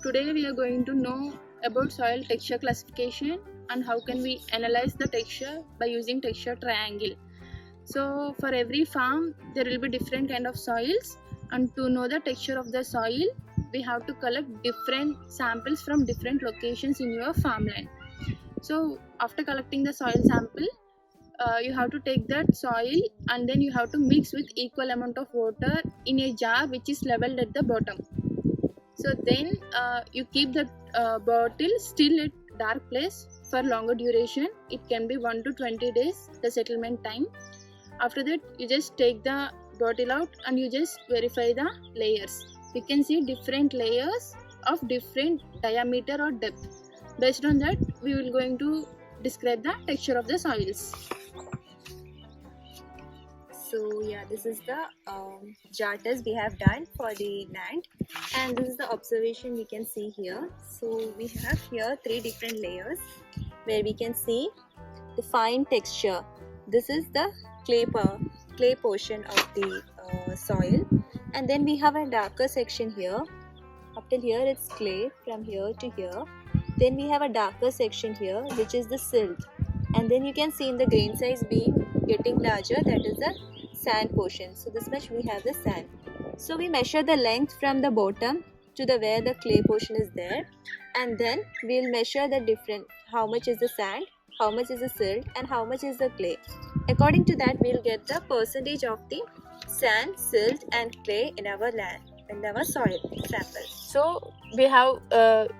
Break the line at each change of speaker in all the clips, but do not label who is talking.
Today we are going to know about soil texture classification and how can we analyze the texture by using texture triangle. So for every farm there will be different kind of soils, and to know the texture of the soil we have to collect different samples from different locations in your farmland. So after collecting the soil sample, you have to take that soil and then you have to mix with equal amount of water in a jar which is leveled at the bottom. So then you keep the bottle still at dark place for longer duration. It can be 1 to 20 days the settlement time. After that you just take the bottle out and you just verify the layers. You can see different layers of different diameter or depth. Based on that we will going to describe the texture of the soils.
So yeah, this is the jar test we have done for the land, and this is the observation we can see here. So we have here 3 different layers where we can see the fine texture. This is the clay portion of the soil, and then we have a darker section here. Up till here it's clay, from here to here. Then we have a darker section here which is the silt, and then you can see in the grain size being getting larger, that is the sand portion. So this much we have the sand. So we measure the length from the bottom to the where the clay portion is there, and then we'll measure the different, how much is the sand, how much is the silt, and how much is the clay. According to that we'll get the percentage of the sand, silt and clay in our land, in our soil sample.
So we have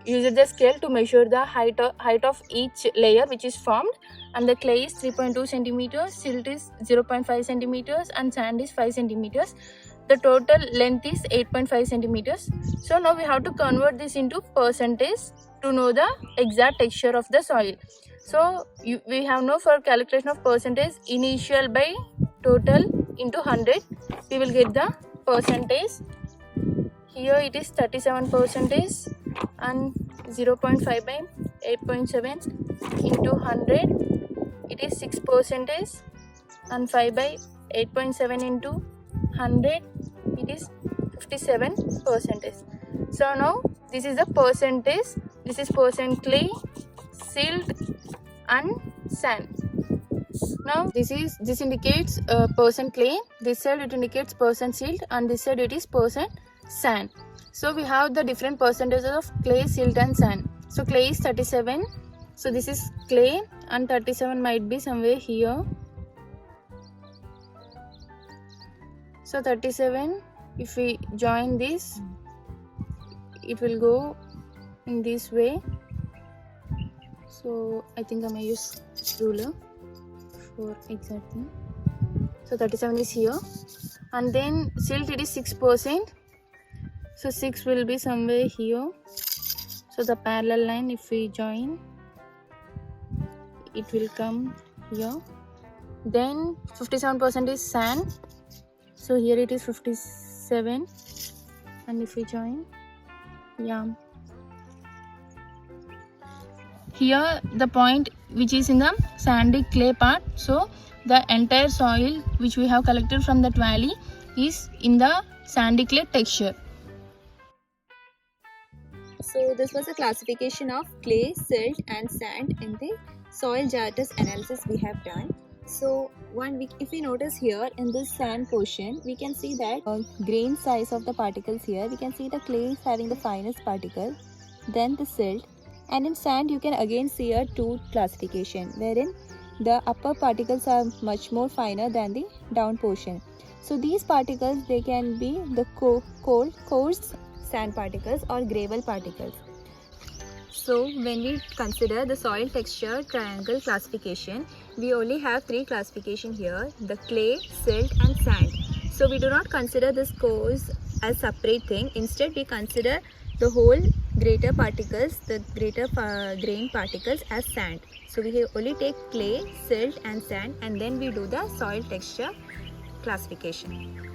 used the scale to measure the height of each layer which is formed, and the clay is 3.2 centimeters, silt is 0.5 centimeters and sand is 5 centimeters. The total length is 8.5 centimeters. So now we have to convert this into percentage to know the exact texture of the soil. So we have now for calculation of percentage, initial by total into 100, we will get the percentage. Here it is 37% and 0.5 by 8.7 into 100, it is 6%, and 5 by 8.7 into 100, it is 57%. So now this is the percentage. This is percent clay, silt and sand. Now this indicates percent clay, this side it indicates percent silt, and this side it is percent sand. So we have the different percentages of clay, silt and sand. So clay is 37, so this is clay, and 37 might be somewhere here. So 37, if we join this, it will go in this way. So I think I may use ruler for exactly. So 37 is here, and then silt it is 6%. So 6 will be somewhere here. So the parallel line, if we join, it will come here. Then 57% is sand. So here it is 57, and if we join, yeah. Here the point which is in the sandy clay part. So the entire soil which we have collected from that valley is in the sandy clay texture.
So this was a classification of clay, silt and sand in the soil jar test analysis we have done. So if we notice here in this sand portion, we can see that grain size of the particles here, we can see the clay is having the finest particle, then the silt, and in sand you can again see a 2 classification wherein the upper particles are much more finer than the down portion. So these particles, they can be the coarse sand particles or gravel particles. So when we consider the soil texture triangle classification, we only have 3 classification here, the clay, silt and sand. So we do not consider this coarse as separate thing. Instead we consider the whole greater particles, the greater grain particles as sand. So we only take clay, silt and sand, and then we do the soil texture classification.